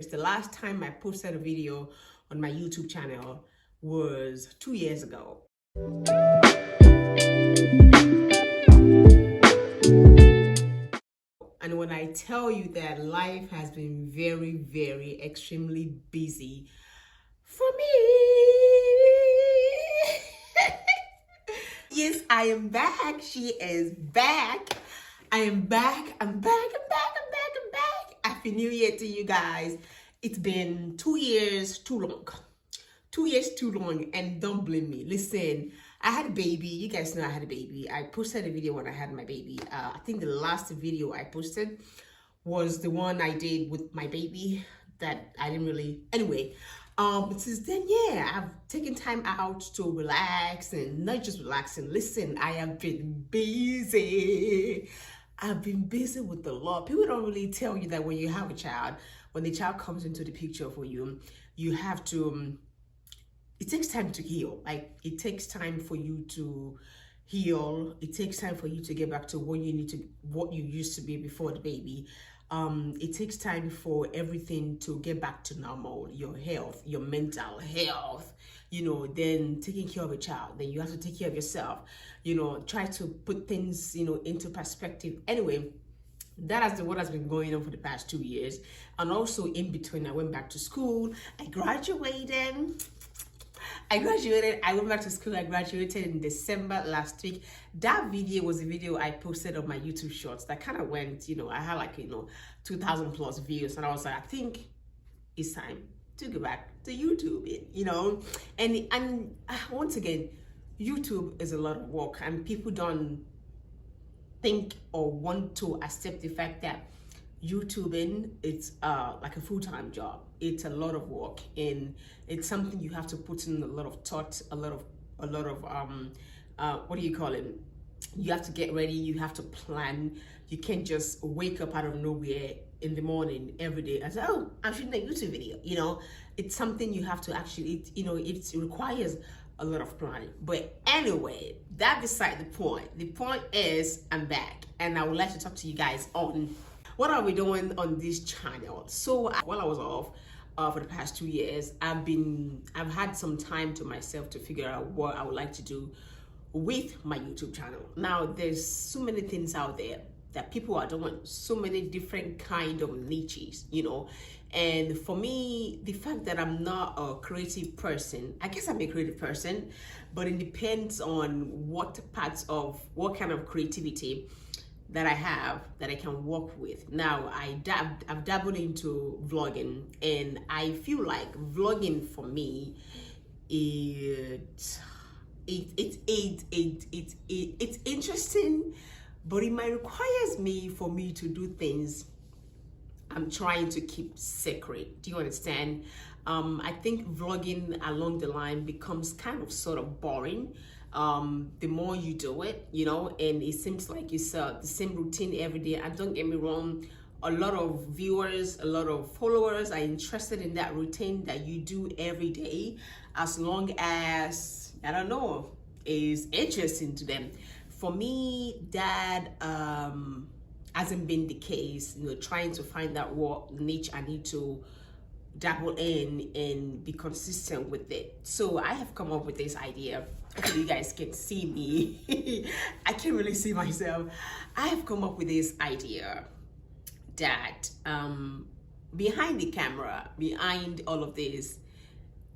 The last time I posted a video on my YouTube channel was 2 years ago. And when I tell you that life has been very, very extremely busy for me. Yes, I am back. She is back. I am back. I'm back. I'm back. I'm back. I'm back. Happy New Year to you guys. It's been 2 years too long. 2 years too long, and don't blame me. Listen, I had a baby. You guys know I had a baby. I posted a video when I had my baby. I think the last video I posted was the one I did with my baby that I didn't really, anyway. But since then, yeah, I've taken time out to relax, and not just relaxing. Listen, I have been busy. I've been busy with the law. People don't really tell you that when you have a child, when the child comes into the picture for you, you have to, it takes time to heal. Like, it takes time for you to heal. It takes time for you to get back to what you used to be before the baby. It takes time for everything to get back to normal, your health, your mental health, then taking care of a child, then you have to take care of yourself, try to put things, into perspective. Anyway, that is what has been going on for the past 2 years. And also in between, I went back to school. I graduated. I went back to school. I graduated in December last week. That video was a video I posted on my YouTube shorts that kind of went, I had 2,000 plus views. And I was like, I think it's time to go back to YouTube, And once again, YouTube is a lot of work, and people don't think or want to accept the fact that YouTubing, it's like a full-time job. It's a lot of work, and it's something you have to put in a lot of thought, a lot of what do you call it? You have to get ready, you have to plan. You can't just wake up out of nowhere in the morning every day and say, oh, I'm shooting a YouTube video. It's something you have to actually, it requires a lot of planning. But anyway, that beside the point. The point is I'm back, and I would like to talk to you guys on what are we doing on this channel. So while I was off for the past 2 years, I've had some time to myself to figure out what I would like to do with my YouTube channel. Now, there's so many things out there that people are doing, so many different kind of niches, and for me, the fact that I'm not a creative person, I guess I'm a creative person, but it depends on what kind of creativity that I have that I can work with. Now, I've dabbled into vlogging, and I feel like vlogging for me, it's interesting, but it might requires for me to do things I'm trying to keep secret. Do you understand? I think vlogging along the line becomes kind of sort of boring. The more you do it, and it seems like it's the same routine every day. And don't get me wrong, a lot of viewers, a lot of followers are interested in that routine that you do every day, as long as, I don't know, is interesting to them. For me, that hasn't been the case. Trying to find out what niche I need to dabble in and be consistent with it. So I have come up with this idea. Actually, you guys can see me. I can't really see myself. I have come up with this idea that behind the camera, behind all of this,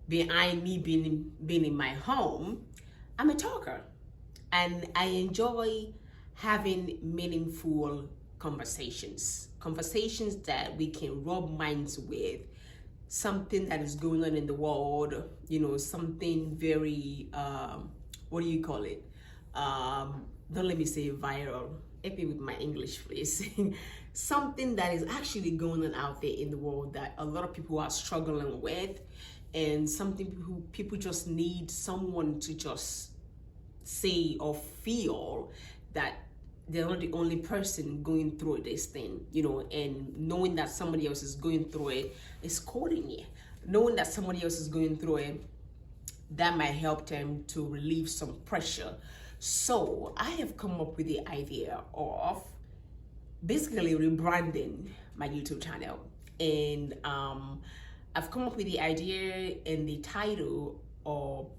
behind me being in my home, I'm a talker, and I enjoy having meaningful conversations that we can rub minds with, something that is going on in the world, something very what do you call it? Don't let me say viral. Help me with my English, please. Something that is actually going on out there in the world that a lot of people are struggling with, and something people just need someone to just say or feel that they're not the only person going through this thing, and knowing that somebody else is going through it is calling you. Knowing that somebody else is going through it, that might help them to relieve some pressure. So I have come up with the idea of basically rebranding my YouTube channel. And I've come up with the idea and the title or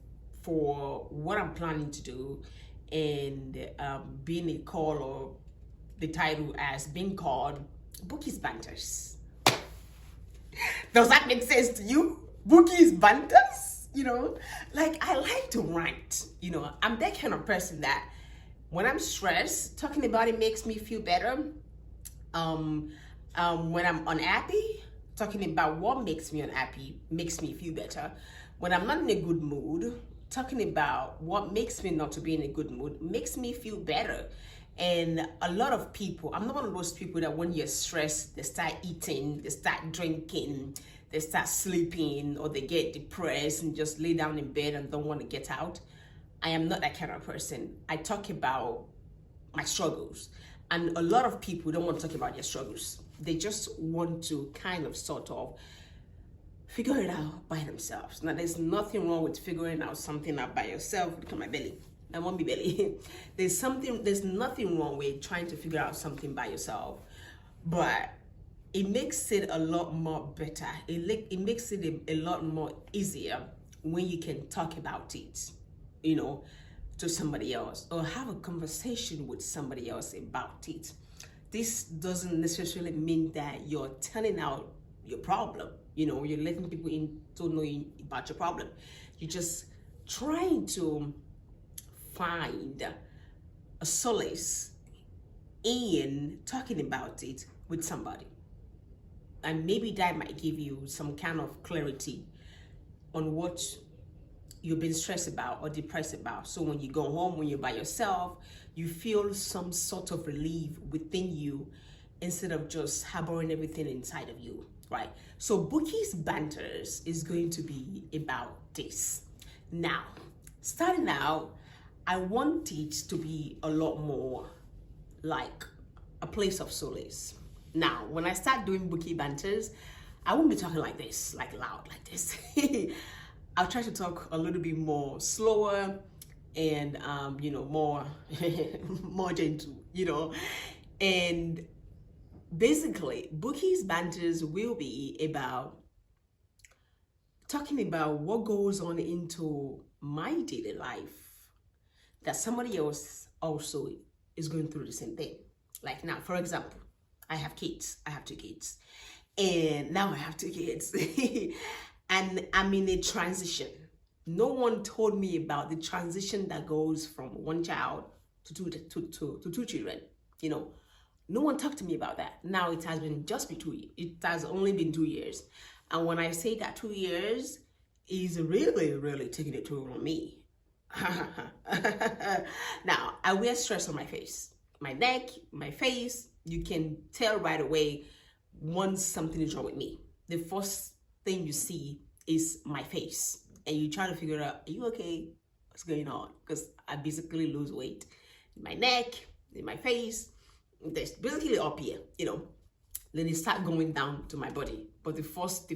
for what I'm planning to do, and being a call, or the title as being called Bookie's Banters. Does that make sense to you? Bookie's Banters? Like, I like to rant. I'm that kind of person that when I'm stressed, talking about it makes me feel better. When I'm unhappy, talking about what makes me unhappy makes me feel better. When I'm not in a good mood, talking about what makes me not to be in a good mood makes me feel better. And a lot of people, I'm not one of those people that when you're stressed, they start eating, they start drinking, they start sleeping, or they get depressed and just lay down in bed and don't want to get out. I am not that kind of person. I talk about my struggles. And a lot of people don't want to talk about their struggles. They just want to kind of sort of figure it out by themselves. Now, there's nothing wrong with figuring out something out by yourself. Look at my belly. I won't be belly. There's nothing wrong with trying to figure out something by yourself. But it makes it a lot more better. It makes it a lot more easier when you can talk about it, to somebody else, or have a conversation with somebody else about it. This doesn't necessarily mean that you're telling out your problem. You're letting people in to know about your problem. You're just trying to find a solace in talking about it with somebody. And maybe that might give you some kind of clarity on what you've been stressed about or depressed about. So when you go home, when you're by yourself, you feel some sort of relief within you instead of just harboring everything inside of you, right? So Bookie's Banters is going to be about this. Now, starting out, I want it to be a lot more like a place of solace. Now, when I start doing Bookie Banters, I won't be talking like this, like loud like this. I'll try to talk a little bit more slower and, more, more gentle, and basically Bookie's Banters will be about talking about what goes on into my daily life that somebody else also is going through the same thing. Like now, for example, I have kids. I have 2 kids. And now I have 2 kids. And I'm in a transition. No one told me about the transition that goes from one child to two children. No one talked to me about that. Now it has only been 2 years. And when I say that 2 years is really, really taking a toll on me. Now, I wear stress on my face, my neck, my face. You can tell right away once something is wrong with me. The first thing you see is my face, and you try to figure out, are you okay? What's going on? Because I basically lose weight in my neck, in my face. There's basically up here, Then it start going down to my body. But the first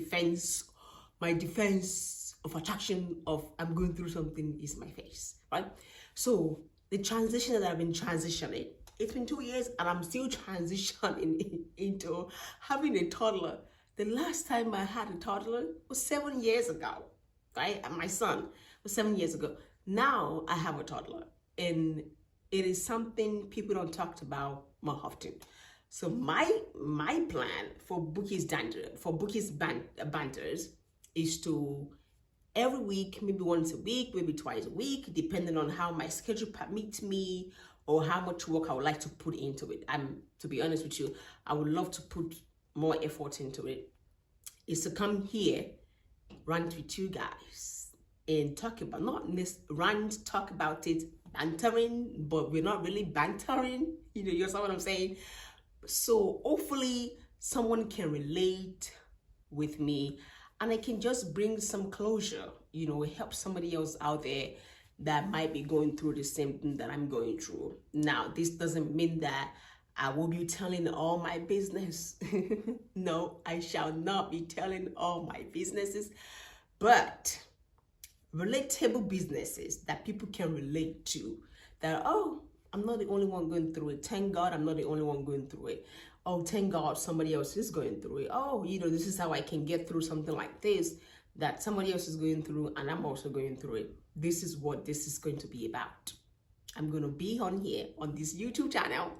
my defense of attraction of I'm going through something is my face, right? So the transition that I've been transitioning, it's been 2 years and I'm still transitioning into having a toddler. The last time I had a toddler was 7 years ago, right? And my son was 7 years ago. Now I have a toddler, and it is something people don't talk about more often. So my plan for Bookie's Banters is to every week, maybe once a week, maybe twice a week, depending on how my schedule permits me or how much work I would like to put into it. To be honest with you, I would love to put more effort into it. Is to come here, rant with you guys, and talk about talk about it, bantering, but we're not really bantering. You know what I'm saying? So hopefully someone can relate with me, and I can just bring some closure, help somebody else out there that might be going through the same thing that I'm going through. Now, this doesn't mean that I will be telling all my business. No, I shall not be telling all my businesses, but relatable businesses that people can relate to, that, oh, I'm not the only one going through it. Thank God I'm not the only one going through it. oh, thank God somebody else is going through it. Oh, this is how I can get through something like this that somebody else is going through and I'm also going through it. This is what this is going to be about. I'm going to be on here on this YouTube channel.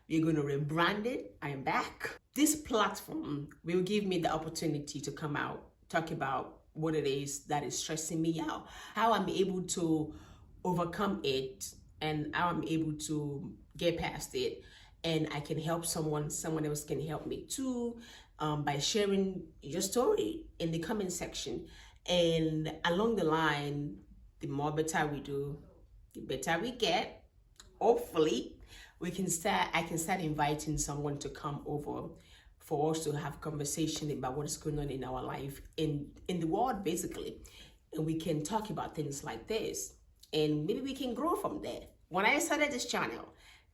We're going to rebrand it. I am back. This platform will give me the opportunity to come out, talk about what it is that is stressing me out, how I'm able to overcome it, and how I'm able to get past it. And I can help someone else can help me too, by sharing your story in the comment section. And along the line, the more better we do, the better we get. Hopefully, I can start inviting someone to come over for us to have conversation about what is going on in our life, in the world, basically. And we can talk about things like this. And maybe we can grow from there. When I started this channel,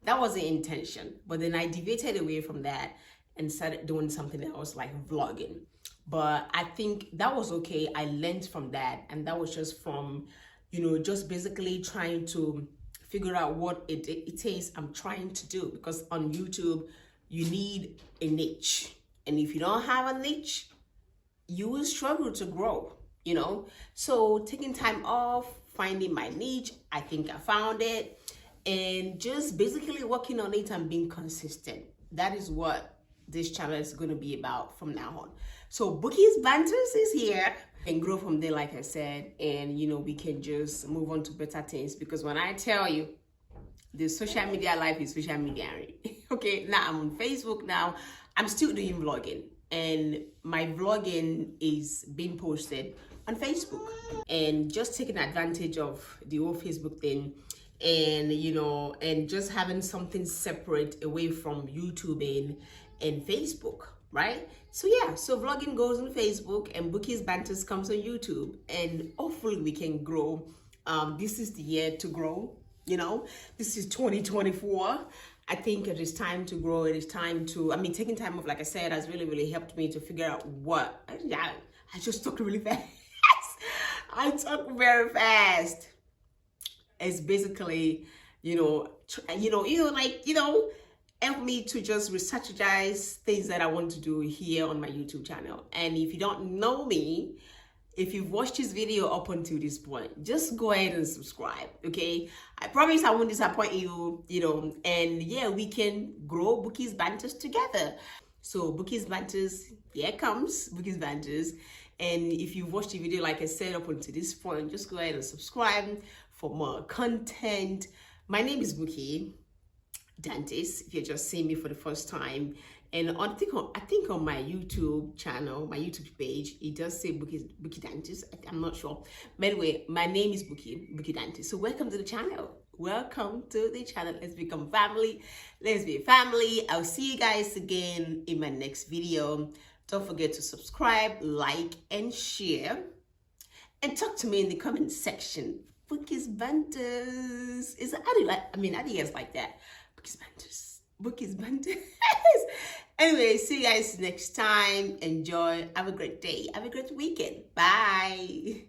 that was the intention. But then I deviated away from that and started doing something else like vlogging. But I think that was okay. I learned from that. And that was just from, just basically trying to figure out what it is I'm trying to do. Because on YouTube, you need a niche. And if you don't have a niche, you will struggle to grow, So taking time off, finding my niche, I think I found it. And just basically working on it and being consistent. That is what this channel is going to be about from now on. So Bookie's Banters is here and grow from there, like I said. And, we can just move on to better things. Because when I tell you, the social media life is social media. Okay, now I'm on Facebook now. I'm still doing vlogging. And my vlogging is being posted on Facebook. And just taking advantage of the whole Facebook thing. And and just having something separate away from YouTube and Facebook, right? So yeah, so vlogging goes on Facebook and Bookie's Banters comes on YouTube, and hopefully we can grow. This is the year to grow. This is 2024. I think it is time to grow. It is time to, taking time off, like I said, has really helped me to figure out what. I just talk really fast. I talk very fast. It's basically, help me to just researchize things that I want to do here on my YouTube channel. And if you don't know me, if you've watched this video up until this point, just go ahead and subscribe, okay? I promise I won't disappoint you, and yeah, we can grow Bookie's Banters together. So Bookie's Banters, here it comes, Bookie's Banters. And if you've watched the video, like I said, up until this point, just go ahead and subscribe for more content. My name is Bookie Dantes, if you're just seeing me for the first time. And I think on my YouTube channel, my YouTube page, it does say Bookie Dantes. I'm not sure. But anyway, my name is Bookie Dantes. So welcome to the channel. Welcome to the channel. Let's become family. Let's be a family. I'll see you guys again in my next video. Don't forget to subscribe, like, and share. And talk to me in the comment section. Bookie's Banters. How do you guys like that? Bookie's Banters. Bookie's Banters. Anyway, see you guys next time. Enjoy. Have a great day. Have a great weekend. Bye.